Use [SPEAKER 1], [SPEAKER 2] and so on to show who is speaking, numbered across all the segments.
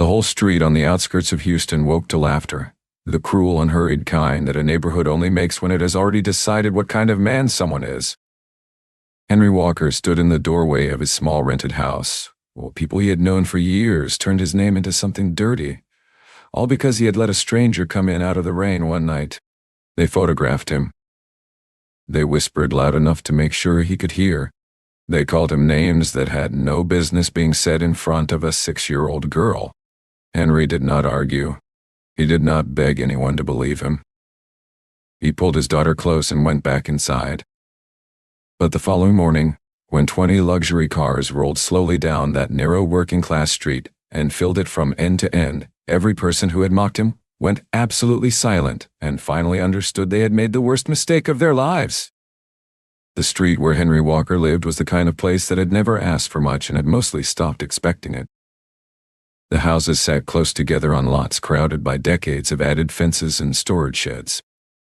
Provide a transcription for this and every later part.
[SPEAKER 1] whole street on the outskirts of Houston woke to laughter, the cruel, unhurried kind that a neighborhood only makes when it has already decided what kind of man someone is. Henry Walker stood in the doorway of his small rented house, while people he had known for years turned his name into something dirty, all because he had let a stranger come in out of the rain one night. They photographed him. They whispered loud enough to make sure he could hear. They called him names that had no business being said in front of a 6-year-old girl. Henry did not argue. He did not beg anyone to believe him. He pulled his daughter close and went back inside. But the following morning, when 20 luxury cars rolled slowly down that narrow working-class street and filled it from end to end, every person who had mocked him went absolutely silent and finally understood they had made the worst mistake of their lives. The street where Henry Walker lived was the kind of place that had never asked for much and had mostly stopped expecting it. The houses sat close together on lots crowded by decades of added fences and storage sheds.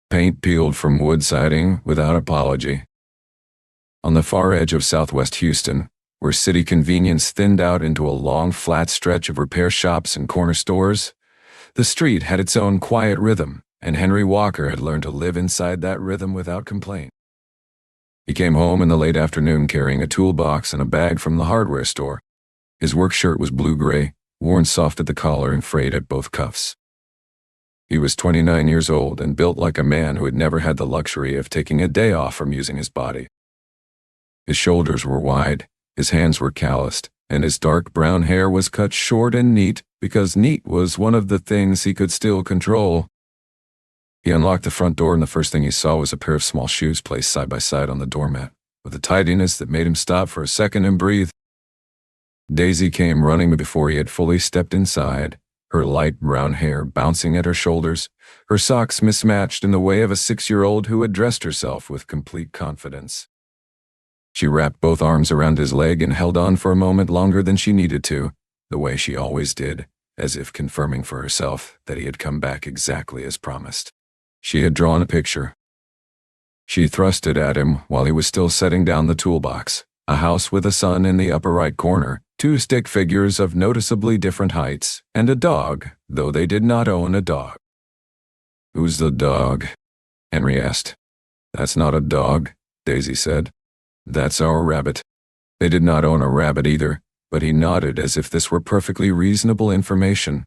[SPEAKER 1] Paint peeled from wood siding without apology. On the far edge of southwest Houston, where city convenience thinned out into a long, flat stretch of repair shops and corner stores, the street had its own quiet rhythm, and Henry Walker had learned to live inside that rhythm without complaint. He came home in the late afternoon carrying a toolbox and a bag from the hardware store. His work shirt was blue-gray, worn soft at the collar and frayed at both cuffs. He was 29 years old and built like a man who had never had the luxury of taking a day off from using his body. His shoulders were wide, his hands were calloused, and his dark brown hair was cut short and neat because neat was one of the things he could still control. He unlocked the front door and the first thing he saw was a pair of small shoes placed side by side on the doormat, with a tidiness that made him stop for a second and breathe. Daisy came running before he had fully stepped inside, her light brown hair bouncing at her shoulders, her socks mismatched in the way of a 6-year-old who had dressed herself with complete confidence. She wrapped both arms around his leg and held on for a moment longer than she needed to, the way she always did, as if confirming for herself that he had come back exactly as promised. She had drawn a picture. She thrust it at him while he was still setting down the toolbox, a house with a sun in the upper right corner, 2 stick figures of noticeably different heights, and a dog, though they did not own a dog. "Who's the dog?" Henry asked. "That's not a dog," Daisy said. "That's our rabbit." They did not own a rabbit either, but he nodded as if this were perfectly reasonable information.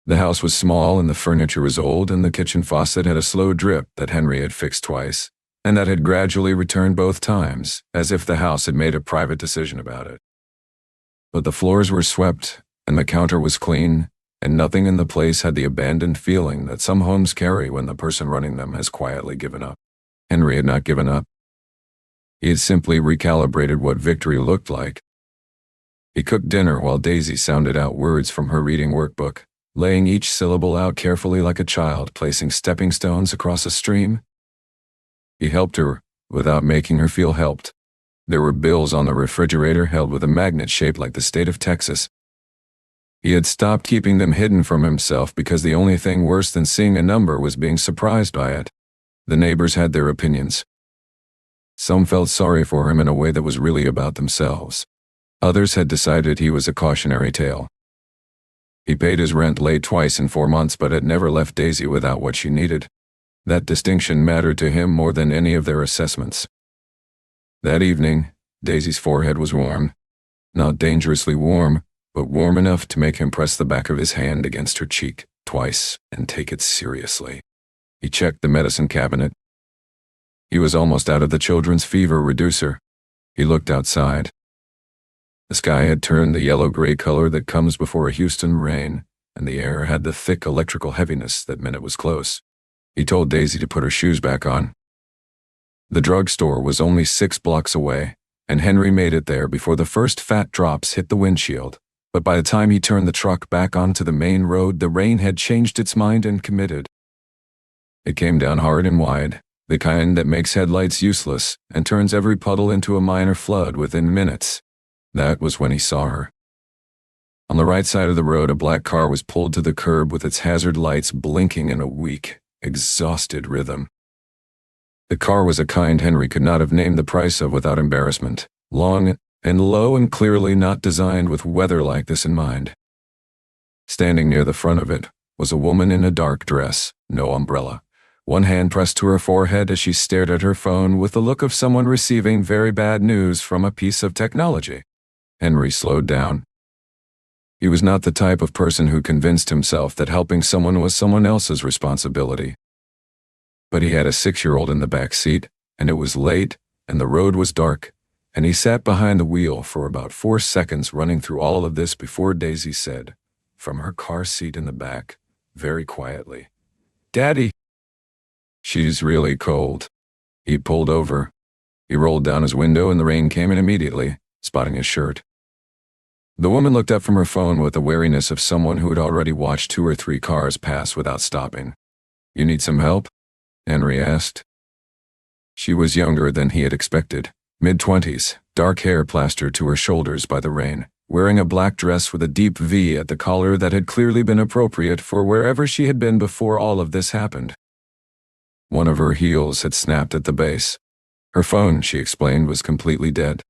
[SPEAKER 1] The house was small and the furniture was old, and the kitchen faucet had a slow drip that Henry had fixed twice, and that had gradually returned both times, as if the house had made a private decision about it. But the floors were swept, and the counter was clean, and nothing in the place had the abandoned feeling that some homes carry when the person running them has quietly given up. Henry had not given up. He had simply recalibrated what victory looked like. He cooked dinner while Daisy sounded out words from her reading workbook, laying each syllable out carefully like a child placing stepping stones across a stream. He helped her without making her feel helped. There were bills on the refrigerator held with a magnet shaped like the state of Texas. He had stopped keeping them hidden from himself because the only thing worse than seeing a number was being surprised by it. The neighbors had their opinions. Some felt sorry for him in a way that was really about themselves. Others had decided he was a cautionary tale. He paid his rent late twice in 4 months but had never left Daisy without what she needed. That distinction mattered to him more than any of their assessments. That evening, Daisy's forehead was warm. Not dangerously warm, but warm enough to make him press the back of his hand against her cheek twice and take it seriously. He checked the medicine cabinet. He was almost out of the children's fever reducer. He looked outside. The sky had turned the yellow-gray color that comes before a Houston rain, and the air had the thick electrical heaviness that meant it was close. He told Daisy to put her shoes back on. The drugstore was only 6 blocks away, and Henry made it there before the first fat drops hit the windshield. But by the time he turned the truck back onto the main road, the rain had changed its mind and committed. It came down hard and wide, the kind that makes headlights useless and turns every puddle into a minor flood within minutes. That was when he saw her. On the right side of the road, a black car was pulled to the curb with its hazard lights blinking in a weak, exhausted rhythm. The car was a kind Henry could not have named the price of without embarrassment, long and low and clearly not designed with weather like this in mind. Standing near the front of it was a woman in a dark dress, no umbrella, one hand pressed to her forehead as she stared at her phone with the look of someone receiving very bad news from a piece of technology. Henry slowed down. He was not the type of person who convinced himself that helping someone was someone else's responsibility. But he had a 6-year-old in the back seat, and it was late, and the road was dark, and he sat behind the wheel for about 4 seconds running through all of this before Daisy said, from her car seat in the back, very quietly, "Daddy." "She's really cold." He pulled over. He rolled down his window and the rain came in immediately, spotting his shirt. The woman looked up from her phone with the wariness of someone who had already watched 2 or 3 cars pass without stopping. "You need some help?" Henry asked. She was younger than he had expected, mid-20s, dark hair plastered to her shoulders by the rain, wearing a black dress with a deep V at the collar that had clearly been appropriate for wherever she had been before all of this happened. One of her heels had snapped at the base. Her phone, she explained, was completely dead.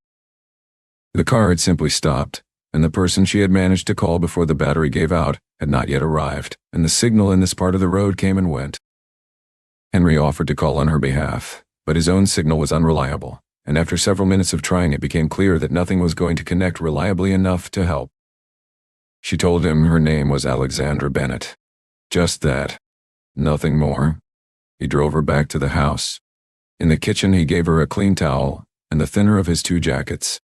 [SPEAKER 1] The car had simply stopped, and the person she had managed to call before the battery gave out had not yet arrived, and the signal in this part of the road came and went. Henry offered to call on her behalf, but his own signal was unreliable, and after several minutes of trying it became clear that nothing was going to connect reliably enough to help. She told him her name was Alexandra Bennett. Just that. Nothing more. He drove her back to the house. In the kitchen he gave her a clean towel and the thinner of his 2 jackets.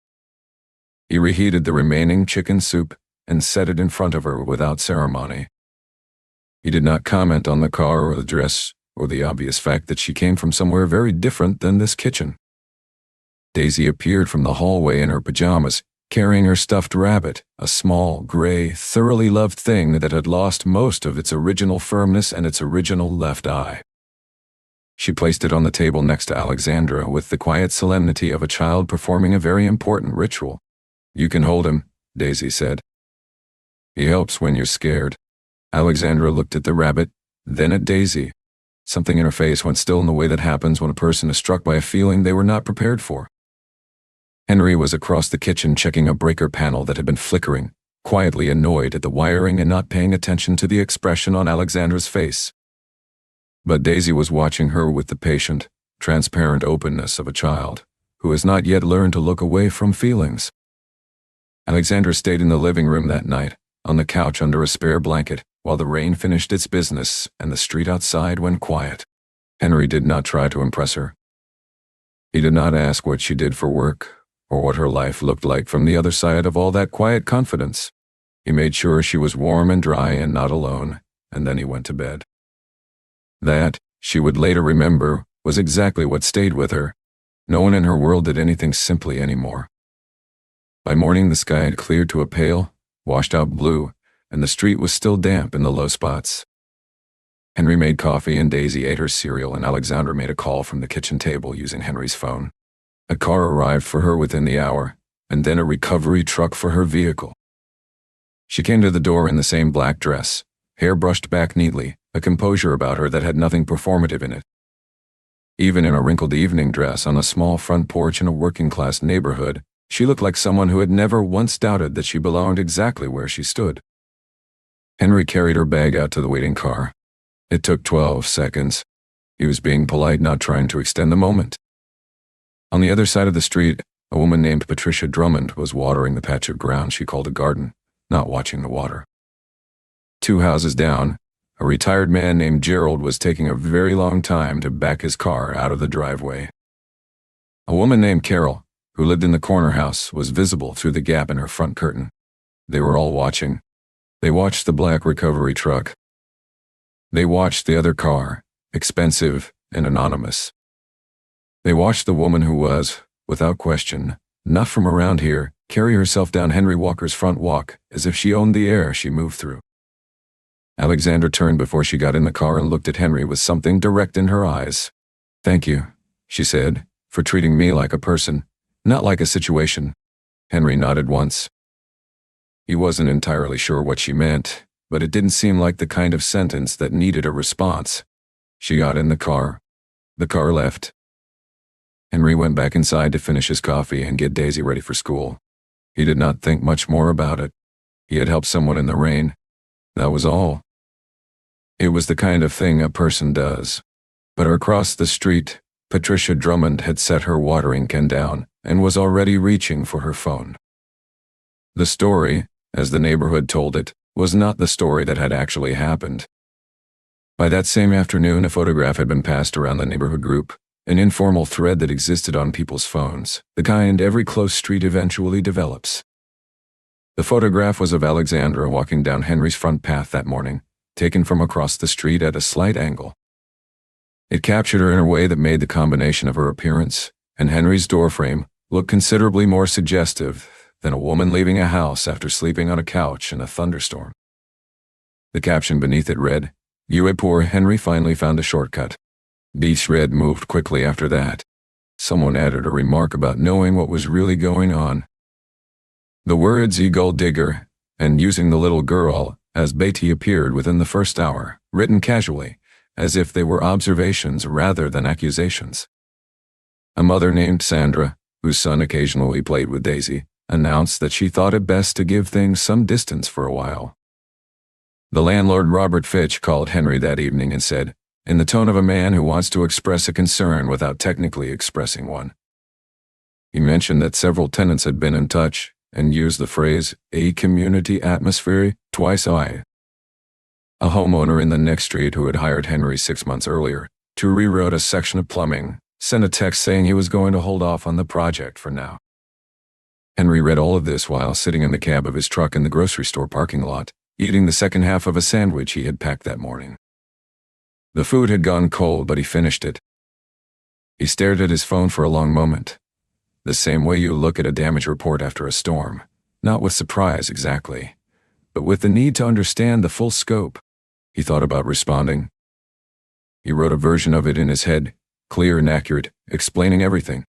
[SPEAKER 1] He reheated the remaining chicken soup and set it in front of her without ceremony. He did not comment on the car or the dress or the obvious fact that she came from somewhere very different than this kitchen. Daisy appeared from the hallway in her pajamas, carrying her stuffed rabbit, a small, gray, thoroughly loved thing that had lost most of its original firmness and its original left eye. She placed it on the table next to Alexandra with the quiet solemnity of a child performing a very important ritual. "You can hold him," Daisy said. "He helps when you're scared." Alexandra looked at the rabbit, then at Daisy. Something in her face went still in the way that happens when a person is struck by a feeling they were not prepared for. Henry was across the kitchen checking a breaker panel that had been flickering, quietly annoyed at the wiring and not paying attention to the expression on Alexandra's face. But Daisy was watching her with the patient, transparent openness of a child who has not yet learned to look away from feelings. Alexandra stayed in the living room that night, on the couch under a spare blanket, while the rain finished its business and the street outside went quiet. Henry did not try to impress her. He did not ask what she did for work, or what her life looked like from the other side of all that quiet confidence. He made sure she was warm and dry and not alone, and then he went to bed. That, she would later remember, was exactly what stayed with her. No one in her world did anything simply anymore. By morning the sky had cleared to a pale, washed-out blue, and the street was still damp in the low spots. Henry made coffee and Daisy ate her cereal, and Alexandra made a call from the kitchen table using Henry's phone. A car arrived for her within the hour, and then a recovery truck for her vehicle. She came to the door in the same black dress, hair brushed back neatly, a composure about her that had nothing performative in it. Even in a wrinkled evening dress on a small front porch in a working-class neighborhood, she looked like someone who had never once doubted that she belonged exactly where she stood. Henry carried her bag out to the waiting car. It took 12 seconds. He was being polite, not trying to extend the moment. On the other side of the street, a woman named Patricia Drummond was watering the patch of ground she called a garden, not watching the water. 2 houses down, a retired man named Gerald was taking a very long time to back his car out of the driveway. A woman named Carol, who lived in the corner house, was visible through the gap in her front curtain. They were all watching. They watched the black recovery truck. They watched the other car, expensive and anonymous. They watched the woman who was, without question, not from around here, carry herself down Henry Walker's front walk as if she owned the air she moved through. Alexandra turned before she got in the car and looked at Henry with something direct in her eyes. "Thank you," she said, "for treating me like a person, not like a situation." Henry nodded once. He wasn't entirely sure what she meant, but it didn't seem like the kind of sentence that needed a response. She got in the car. The car left. Henry went back inside to finish his coffee and get Daisy ready for school. He did not think much more about it. He had helped someone in the rain. That was all. It was the kind of thing a person does. But across the street, Patricia Drummond had set her watering can down and was already reaching for her phone. The story, as the neighborhood told it, was not the story that had actually happened. By that same afternoon, a photograph had been passed around the neighborhood group, an informal thread that existed on people's phones, the kind every close street eventually develops. The photograph was of Alexandra walking down Henry's front path that morning, taken from across the street at a slight angle. It captured her in a way that made the combination of her appearance and Henry's doorframe look considerably more suggestive than a woman leaving a house after sleeping on a couch in a thunderstorm. The caption beneath it read, "You a poor Henry finally found a shortcut." The thread moved quickly after that. Someone added a remark about knowing what was really going on. The words "ye gold digger" and "using the little girl" as bait appeared within the first hour, written casually, as if they were observations rather than accusations. A mother named Sandra, whose son occasionally played with Daisy, announced that she thought it best to give things some distance for a while. The landlord Robert Fitch called Henry that evening and said, in the tone of a man who wants to express a concern without technically expressing one. He mentioned that several tenants had been in touch and used the phrase, "a community atmosphere," twice. A homeowner in the next street who had hired Henry 6 months earlier to reroute a section of plumbing sent a text saying he was going to hold off on the project for now. Henry read all of this while sitting in the cab of his truck in the grocery store parking lot, eating the second half of a sandwich he had packed that morning. The food had gone cold, but he finished it. He stared at his phone for a long moment, the same way you look at a damage report after a storm, not with surprise exactly, but with the need to understand the full scope. He thought about responding. He wrote a version of it in his head, clear and accurate, explaining everything.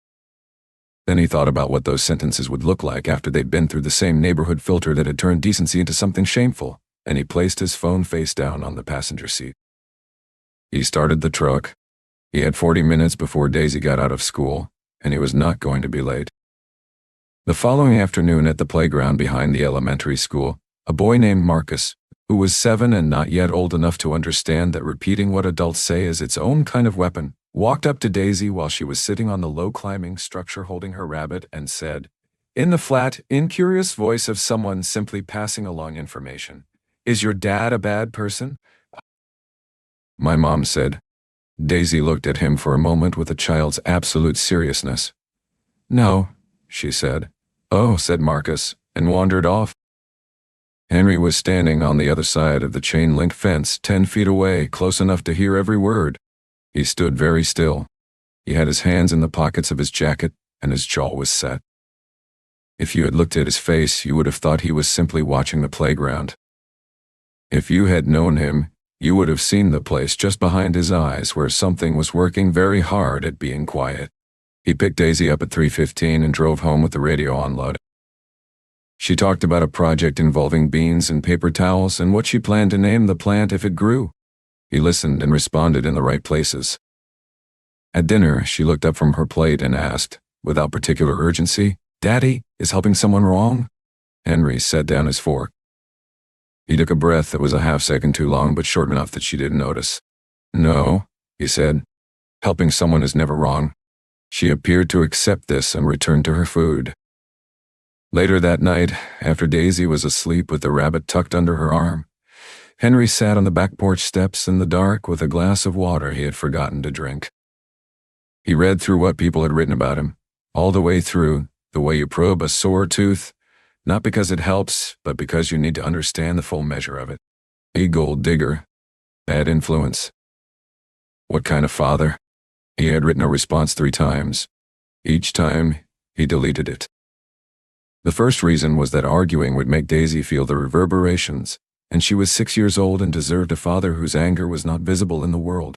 [SPEAKER 1] Then he thought about what those sentences would look like after they'd been through the same neighborhood filter that had turned decency into something shameful, and he placed his phone face down on the passenger seat. He started the truck. He had 40 minutes before Daisy got out of school, and he was not going to be late. The following afternoon at the playground behind the elementary school, a boy named Marcus, who was 7 and not yet old enough to understand that repeating what adults say is its own kind of weapon, walked up to Daisy while she was sitting on the low-climbing structure holding her rabbit and said, in the flat, incurious voice of someone simply passing along information, "Is your dad a bad person?" My mom said. Daisy looked at him for a moment with a child's absolute seriousness. "No," she said. "Oh," said Marcus, and wandered off. Henry was standing on the other side of the chain-link fence 10 feet away, close enough to hear every word. He stood very still. He had his hands in the pockets of his jacket, and his jaw was set. If you had looked at his face, you would have thought he was simply watching the playground. If you had known him, you would have seen the place just behind his eyes where something was working very hard at being quiet. He picked Daisy up at 3:15 and drove home with the radio on loud. She talked about a project involving beans and paper towels and what she planned to name the plant if it grew. He listened and responded in the right places. At dinner, she looked up from her plate and asked, without particular urgency, "Daddy, is helping someone wrong?" Henry set down his fork. He took a breath that was a half-second too long but short enough that she didn't notice. "No," he said. "Helping someone is never wrong." She appeared to accept this and returned to her food. Later that night, after Daisy was asleep with the rabbit tucked under her arm, Henry sat on the back porch steps in the dark with a glass of water he had forgotten to drink. He read through what people had written about him, all the way through, the way you probe a sore tooth, not because it helps, but because you need to understand the full measure of it. A gold digger. Bad influence. What kind of father? He had written a response 3 times. Each time, he deleted it. The first reason was that arguing would make Daisy feel the reverberations, and she was 6 years old and deserved a father whose anger was not visible in the world.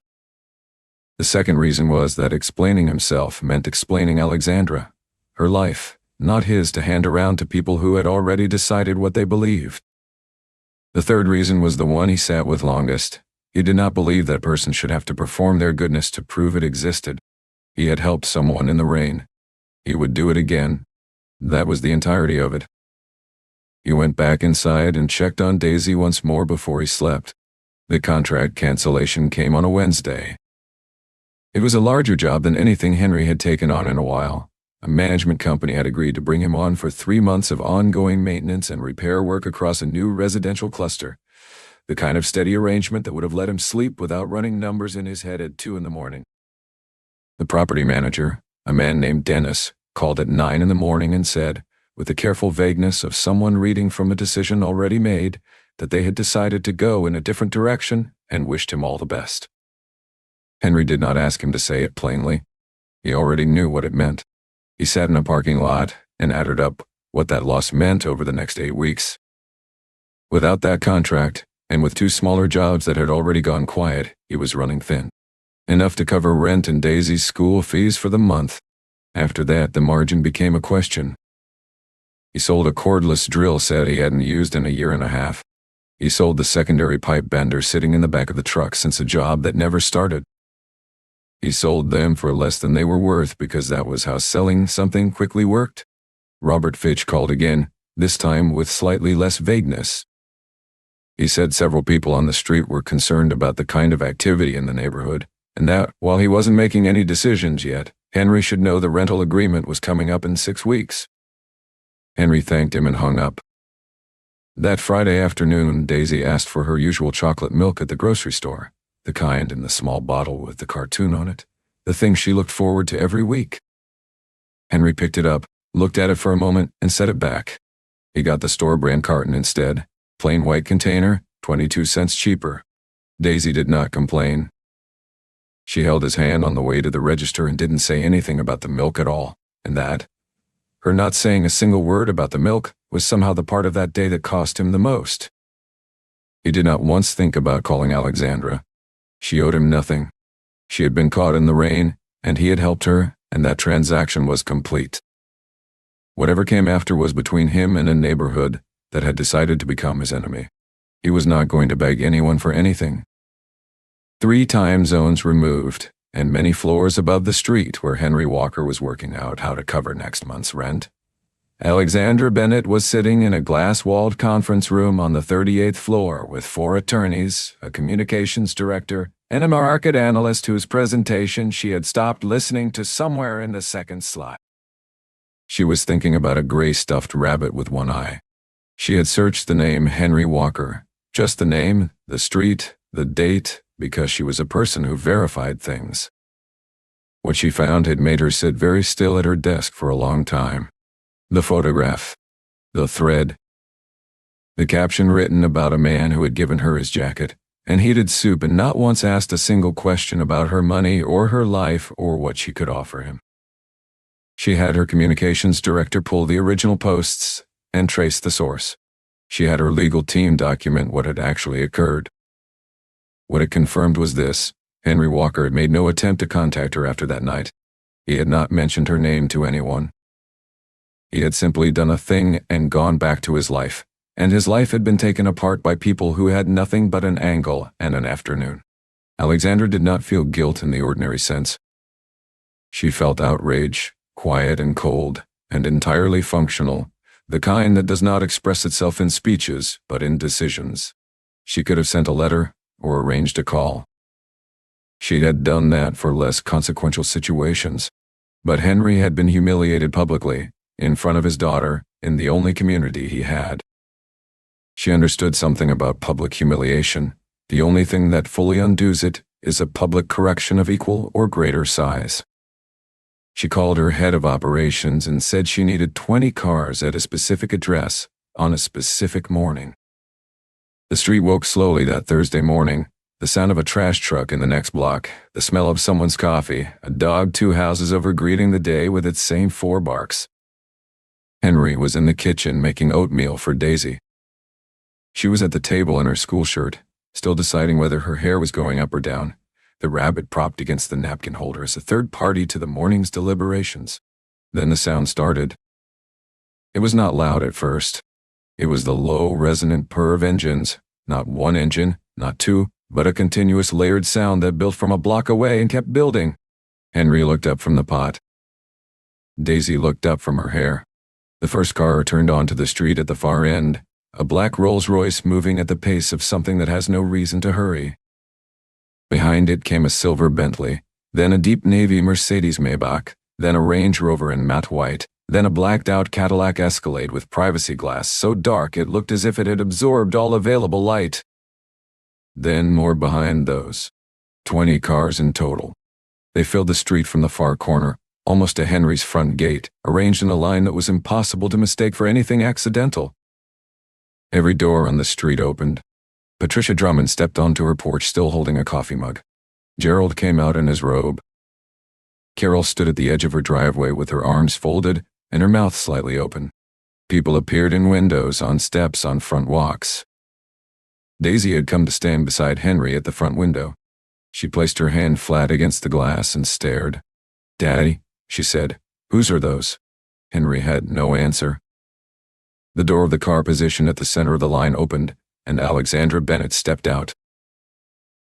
[SPEAKER 1] The second reason was that explaining himself meant explaining Alexandra, her life, not his to hand around to people who had already decided what they believed. The third reason was the one he sat with longest. He did not believe that person should have to perform their goodness to prove it existed. He had helped someone in the rain. He would do it again. That was the entirety of it. He went back inside and checked on Daisy once more before he slept. The contract cancellation came on a Wednesday. It was a larger job than anything Henry had taken on in a while. A management company had agreed to bring him on for 3 months of ongoing maintenance and repair work across a new residential cluster. The kind of steady arrangement that would have let him sleep without running numbers in his head at 2 in the morning. The property manager, a man named Dennis, called at 9 in the morning and said, with the careful vagueness of someone reading from a decision already made, that they had decided to go in a different direction and wished him all the best. Henry did not ask him to say it plainly. He already knew what it meant. He sat in a parking lot and added up what that loss meant over the next 8 weeks. Without that contract, and with 2 smaller jobs that had already gone quiet, he was running thin. Enough to cover rent and Daisy's school fees for the month. After that, the margin became a question. He sold a cordless drill set he hadn't used in a year and a half. He sold the secondary pipe bender sitting in the back of the truck since a job that never started. He sold them for less than they were worth because that was how selling something quickly worked. Robert Fitch called again, this time with slightly less vagueness. He said several people on the street were concerned about the kind of activity in the neighborhood, and that, while he wasn't making any decisions yet, Henry should know the rental agreement was coming up in 6 weeks. Henry thanked him and hung up. That Friday afternoon, Daisy asked for her usual chocolate milk at the grocery store, the kind in the small bottle with the cartoon on it, the thing she looked forward to every week. Henry picked it up, looked at it for a moment, and set it back. He got the store-brand carton instead, plain white container, 22 cents cheaper. Daisy did not complain. She held his hand on the way to the register and didn't say anything about the milk at all, and that, her not saying a single word about the milk, was somehow the part of that day that cost him the most. He did not once think about calling Alexandra. She owed him nothing. She had been caught in the rain, and he had helped her, and that transaction was complete. Whatever came after was between him and a neighborhood that had decided to become his enemy. He was not going to beg anyone for anything. 3 time zones removed, and many floors above the street where Henry Walker was working out how to cover next month's rent. Alexandra Bennett was sitting in a glass-walled conference room on the 38th floor with 4 attorneys, a communications director, and a market analyst whose presentation she had stopped listening to somewhere in the second slide. She was thinking about a gray stuffed rabbit with one eye. She had searched the name Henry Walker, just the name, the street, the date, because she was a person who verified things. What she found had made her sit very still at her desk for a long time. The photograph, the thread, the caption written about a man who had given her his jacket and heated soup and not once asked a single question about her money or her life or what she could offer him. She had her communications director pull the original posts and trace the source. She had her legal team document what had actually occurred. What it confirmed was this: Henry Walker had made no attempt to contact her after that night. He had not mentioned her name to anyone. He had simply done a thing and gone back to his life, and his life had been taken apart by people who had nothing but an angle and an afternoon. Alexandra did not feel guilt in the ordinary sense. She felt outrage, quiet and cold, and entirely functional, the kind that does not express itself in speeches, but in decisions. She could have sent a letter or arranged a call. She had done that for less consequential situations. But Henry had been humiliated publicly, in front of his daughter, in the only community he had. She understood something about public humiliation. The only thing that fully undoes it is a public correction of equal or greater size. She called her head of operations and said she needed 20 cars at a specific address on a specific morning. The street woke slowly that Thursday morning. The sound of a trash truck in the next block, the smell of someone's coffee, a dog 2 houses over greeting the day with its same 4 barks. Henry was in the kitchen making oatmeal for Daisy. She was at the table in her school shirt, still deciding whether her hair was going up or down, the rabbit propped against the napkin holder as a third party to the morning's deliberations. Then the sound started. It was not loud at first. It was the low, resonant purr of engines, not one engine, not 2, but a continuous layered sound that built from a block away and kept building. Henry looked up from the pot. Daisy looked up from her hair. The first car turned onto the street at the far end, a black Rolls-Royce moving at the pace of something that has no reason to hurry. Behind it came a silver Bentley, then a deep navy Mercedes Maybach, then a Range Rover in matte white, then a blacked-out Cadillac Escalade with privacy glass so dark it looked as if it had absorbed all available light. Then more behind those. 20 cars in total. They filled the street from the far corner, almost to Henry's front gate, arranged in a line that was impossible to mistake for anything accidental. Every door on the street opened. Patricia Drummond stepped onto her porch still holding a coffee mug. Gerald came out in his robe. Carol stood at the edge of her driveway with her arms folded and her mouth slightly open. People appeared in windows, on steps, on front walks. Daisy had come to stand beside Henry at the front window. She placed her hand flat against the glass and stared. "Daddy," she said, "whose are those?" Henry had no answer. The door of the car positioned at the center of the line opened, and Alexandra Bennett stepped out.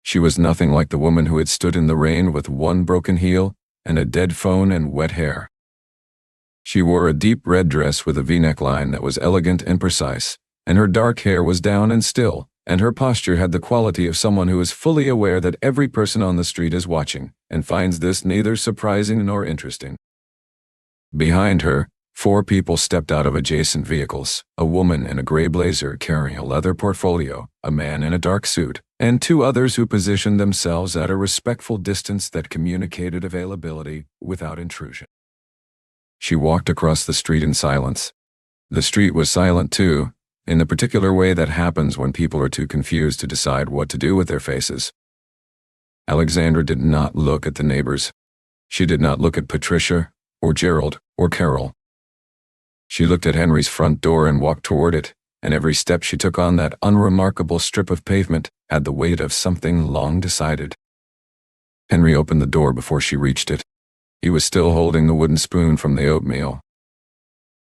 [SPEAKER 1] She was nothing like the woman who had stood in the rain with one broken heel and a dead phone and wet hair. She wore a deep red dress with a V-neck line that was elegant and precise, and her dark hair was down and still, and her posture had the quality of someone who is fully aware that every person on the street is watching, and finds this neither surprising nor interesting. Behind her, 4 people stepped out of adjacent vehicles, a woman in a gray blazer carrying a leather portfolio, a man in a dark suit, and 2 others who positioned themselves at a respectful distance that communicated availability without intrusion. She walked across the street in silence. The street was silent too, in the particular way that happens when people are too confused to decide what to do with their faces. Alexandra did not look at the neighbors. She did not look at Patricia, or Gerald, or Carol. She looked at Henry's front door and walked toward it, and every step she took on that unremarkable strip of pavement had the weight of something long decided. Henry opened the door before she reached it. He was still holding the wooden spoon from the oatmeal.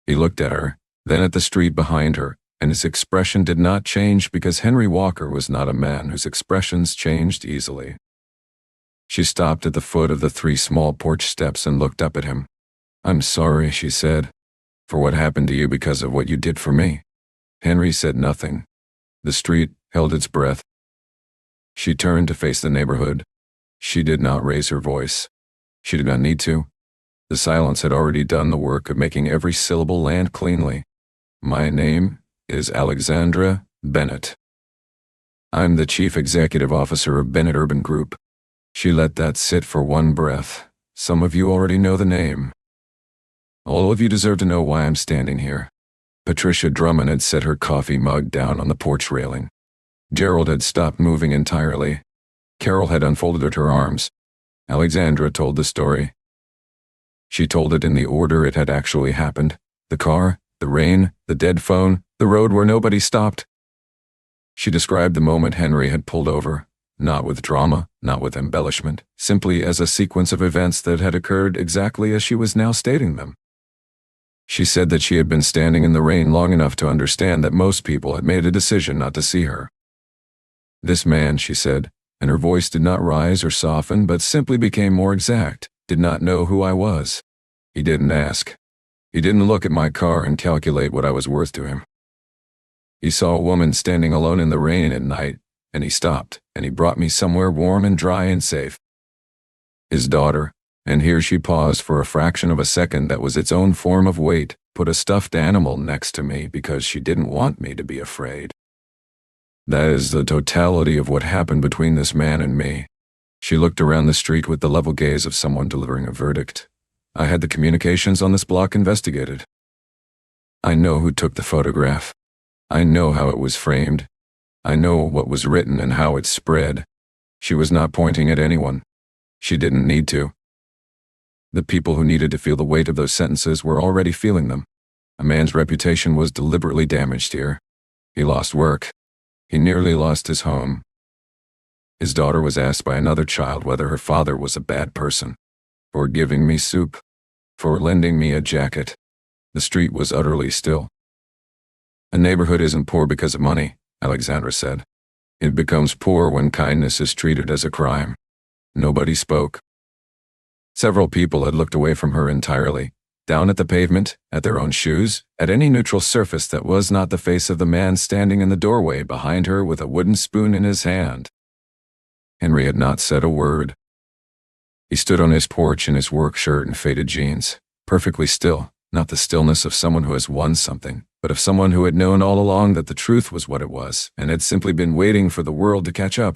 [SPEAKER 1] He looked at her, then at the street behind her, and his expression did not change because Henry Walker was not a man whose expressions changed easily. She stopped at the foot of the 3 small porch steps and looked up at him. "I'm sorry," she said, "for what happened to you because of what you did for me." Henry said nothing. The street held its breath. She turned to face the neighborhood. She did not raise her voice. She did not need to. The silence had already done the work of making every syllable land cleanly. "My name is Alexandra Bennett. I'm the Chief Executive Officer of Bennett Urban Group." She let that sit for one breath. "Some of you already know the name. All of you deserve to know why I'm standing here." Patricia Drummond had set her coffee mug down on the porch railing. Gerald had stopped moving entirely. Carol had unfolded her arms. Alexandra told the story. She told it in the order it had actually happened. The car, the rain, the dead phone, the road where nobody stopped. She described the moment Henry had pulled over, not with drama, not with embellishment, simply as a sequence of events that had occurred exactly as she was now stating them. She said that she had been standing in the rain long enough to understand that most people had made a decision not to see her. This man, she said, and her voice did not rise or soften but simply became more exact, did not know who I was. He didn't ask. He didn't look at my car and calculate what I was worth to him. He saw a woman standing alone in the rain at night, and he stopped, and he brought me somewhere warm and dry and safe. His daughter, and here she paused for a fraction of a second that was its own form of weight, put a stuffed animal next to me because she didn't want me to be afraid. That is the totality of what happened between this man and me. She looked around the street with the level gaze of someone delivering a verdict. I had the communications on this block investigated. I know who took the photograph. I know how it was framed. I know what was written and how it spread. She was not pointing at anyone. She didn't need to. The people who needed to feel the weight of those sentences were already feeling them. A man's reputation was deliberately damaged here. He lost work. He nearly lost his home. His daughter was asked by another child whether her father was a bad person, for giving me soup, for lending me a jacket. The street was utterly still. A neighborhood isn't poor because of money, Alexandra said. It becomes poor when kindness is treated as a crime. Nobody spoke. Several people had looked away from her entirely, down at the pavement, at their own shoes, at any neutral surface that was not the face of the man standing in the doorway behind her with a wooden spoon in his hand. Henry had not said a word. He stood on his porch in his work shirt and faded jeans, perfectly still, not the stillness of someone who has won something, but of someone who had known all along that the truth was what it was, and had simply been waiting for the world to catch up.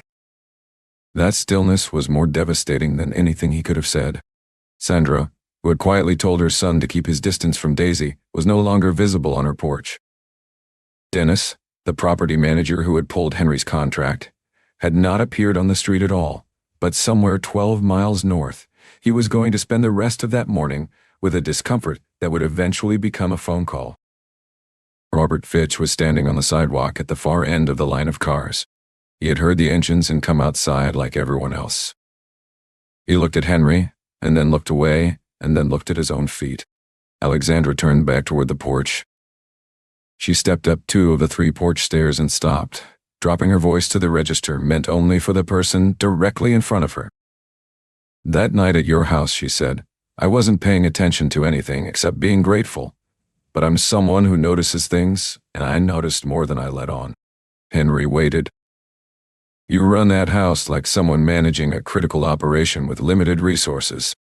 [SPEAKER 1] That stillness was more devastating than anything he could have said. Sandra, who had quietly told her son to keep his distance from Daisy, was no longer visible on her porch. Dennis, the property manager who had pulled Henry's contract, had not appeared on the street at all, but somewhere 12 miles north, he was going to spend the rest of that morning with a discomfort that would eventually become a phone call. Robert Fitch was standing on the sidewalk at the far end of the line of cars. He had heard the engines and come outside like everyone else. He looked at Henry, and then looked away, and then looked at his own feet. Alexandra turned back toward the porch. She stepped up 2 of the 3 porch stairs and stopped, dropping her voice to the register meant only for the person directly in front of her. "That night at your house," she said, "I wasn't paying attention to anything except being grateful. But I'm someone who notices things, and I noticed more than I let on." Henry waited. "You run that house like someone managing a critical operation with limited resources.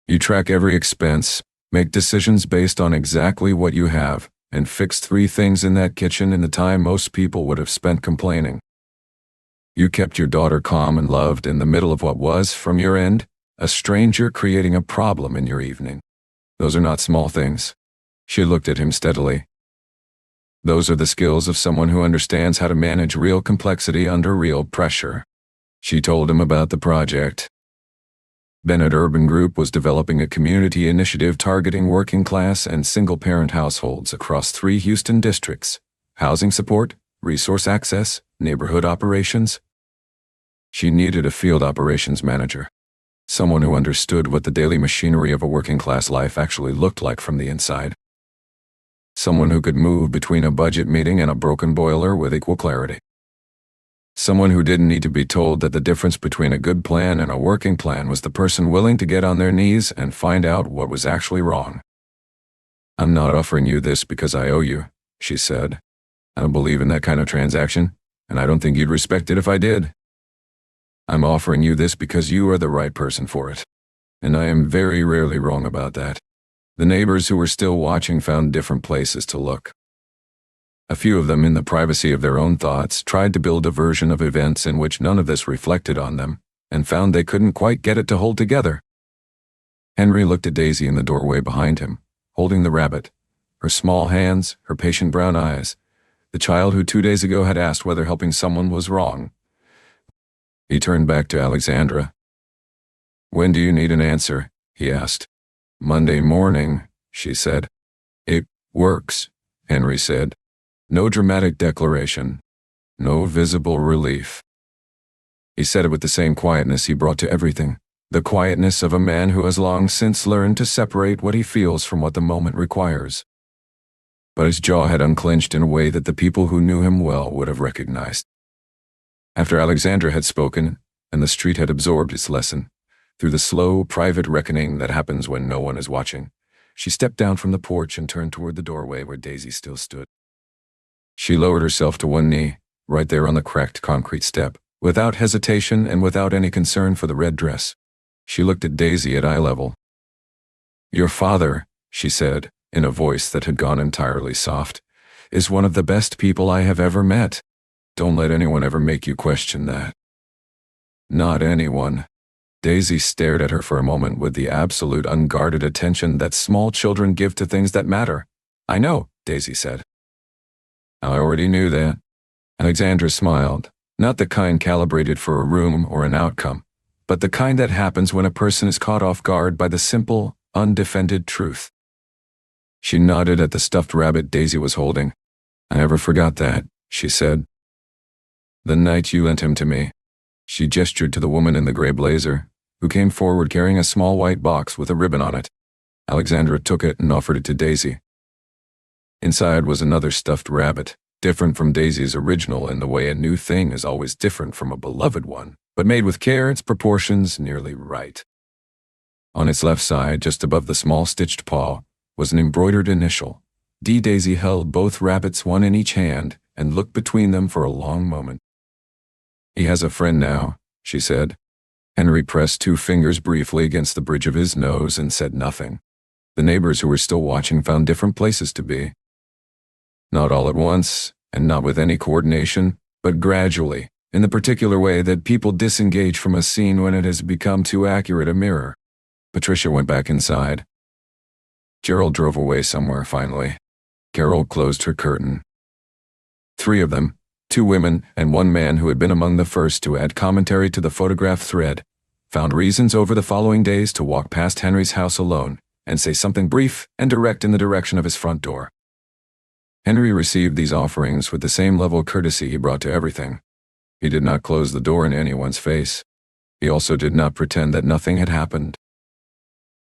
[SPEAKER 1] You track every expense, make decisions based on exactly what you have, and fix 3 things in that kitchen in the time most people would have spent complaining. You kept your daughter calm and loved in the middle of what was, from your end, a stranger creating a problem in your evening. Those are not small things." She looked at him steadily. "Those are the skills of someone who understands how to manage real complexity under real pressure." She told him about the project. Bennett Urban Group was developing a community initiative targeting working-class and single-parent households across 3 Houston districts: housing support, resource access, neighborhood operations. She needed a field operations manager, someone who understood what the daily machinery of a working-class life actually looked like from the inside. Someone who could move between a budget meeting and a broken boiler with equal clarity. Someone who didn't need to be told that the difference between a good plan and a working plan was the person willing to get on their knees and find out what was actually wrong. "I'm not offering you this because I owe you," she said. "I don't believe in that kind of transaction, and I don't think you'd respect it if I did. I'm offering you this because you are the right person for it, and I am very rarely wrong about that." The neighbors who were still watching found different places to look. A few of them, in the privacy of their own thoughts, tried to build a version of events in which none of this reflected on them, and found they couldn't quite get it to hold together. Henry looked at Daisy in the doorway behind him, holding the rabbit, her small hands, her patient brown eyes, the child who 2 days ago had asked whether helping someone was wrong. He turned back to Alexandra. "When do you need an answer?" he asked. "Monday morning," she said. "It works," Henry said. No dramatic declaration. No visible relief. He said it with the same quietness he brought to everything, the quietness of a man who has long since learned to separate what he feels from what the moment requires. But his jaw had unclenched in a way that the people who knew him well would have recognized. After Alexandra had spoken, and the street had absorbed its lesson, through the slow, private reckoning that happens when no one is watching, she stepped down from the porch and turned toward the doorway where Daisy still stood. She lowered herself to one knee, right there on the cracked concrete step, without hesitation and without any concern for the red dress. She looked at Daisy at eye level. "Your father," she said, in a voice that had gone entirely soft, "is one of the best people I have ever met. Don't let anyone ever make you question that." Not anyone. Daisy stared at her for a moment with the absolute unguarded attention that small children give to things that matter. "I know," Daisy said. "I already knew that." Alexandra smiled, not the kind calibrated for a room or an outcome, but the kind that happens when a person is caught off guard by the simple, undefended truth. She nodded at the stuffed rabbit Daisy was holding. "I never forgot that," she said. "The night you lent him to me." She gestured to the woman in the gray blazer, who came forward carrying a small white box with a ribbon on it. Alexandra took it and offered it to Daisy. Inside was another stuffed rabbit, different from Daisy's original in the way a new thing is always different from a beloved one, but made with care, its proportions nearly right. On its left side, just above the small stitched paw, was an embroidered initial. D. Daisy held both rabbits, one in each hand, and looked between them for a long moment. "He has a friend now," she said. Henry pressed 2 fingers briefly against the bridge of his nose and said nothing. The neighbors who were still watching found different places to be. Not all at once, and not with any coordination, but gradually, in the particular way that people disengage from a scene when it has become too accurate a mirror. Patricia went back inside. Gerald drove away somewhere finally. Carol closed her curtain. 3 of them, 2 women and 1 man who had been among the first to add commentary to the photograph thread, found reasons over the following days to walk past Henry's house alone and say something brief and direct in the direction of his front door. Henry received these offerings with the same level of courtesy he brought to everything. He did not close the door in anyone's face. He also did not pretend that nothing had happened.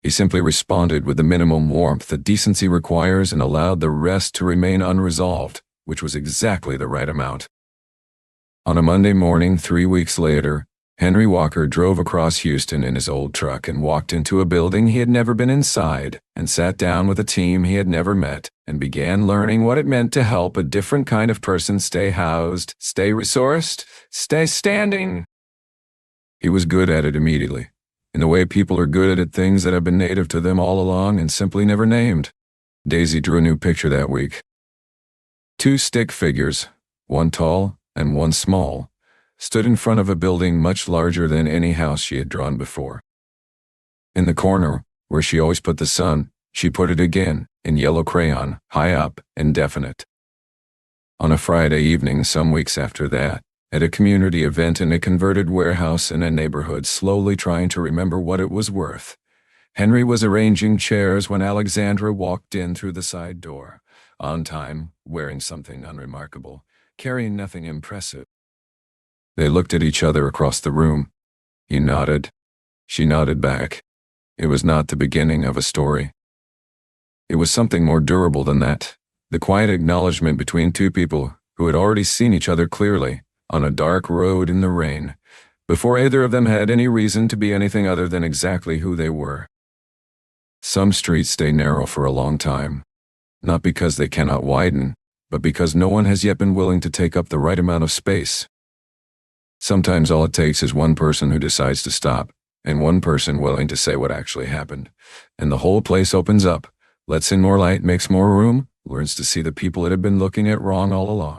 [SPEAKER 1] He simply responded with the minimum warmth that decency requires and allowed the rest to remain unresolved, which was exactly the right amount. On a Monday morning 3 weeks later, Henry Walker drove across Houston in his old truck and walked into a building he had never been inside and sat down with a team he had never met and began learning what it meant to help a different kind of person stay housed, stay resourced, stay standing. He was good at it immediately, in the way people are good at things that have been native to them all along and simply never named. Daisy drew a new picture that week. 2 stick figures, 1 tall and 1 small, stood in front of a building much larger than any house she had drawn before. In the corner, where she always put the sun, she put it again, in yellow crayon, high up and definite. On a Friday evening some weeks after that, at a community event in a converted warehouse in a neighborhood, slowly trying to remember what it was worth, Henry was arranging chairs when Alexandra walked in through the side door, on time, wearing something unremarkable, carrying nothing impressive. They looked at each other across the room. He nodded. She nodded back. It was not the beginning of a story. It was something more durable than that, the quiet acknowledgement between 2 people who had already seen each other clearly, on a dark road in the rain, before either of them had any reason to be anything other than exactly who they were. Some streets stay narrow for a long time, not because they cannot widen, but because no one has yet been willing to take up the right amount of space. Sometimes all it takes is 1 person who decides to stop, and 1 person willing to say what actually happened, and the whole place opens up, lets in more light, makes more room, learns to see the people it had been looking at wrong all along.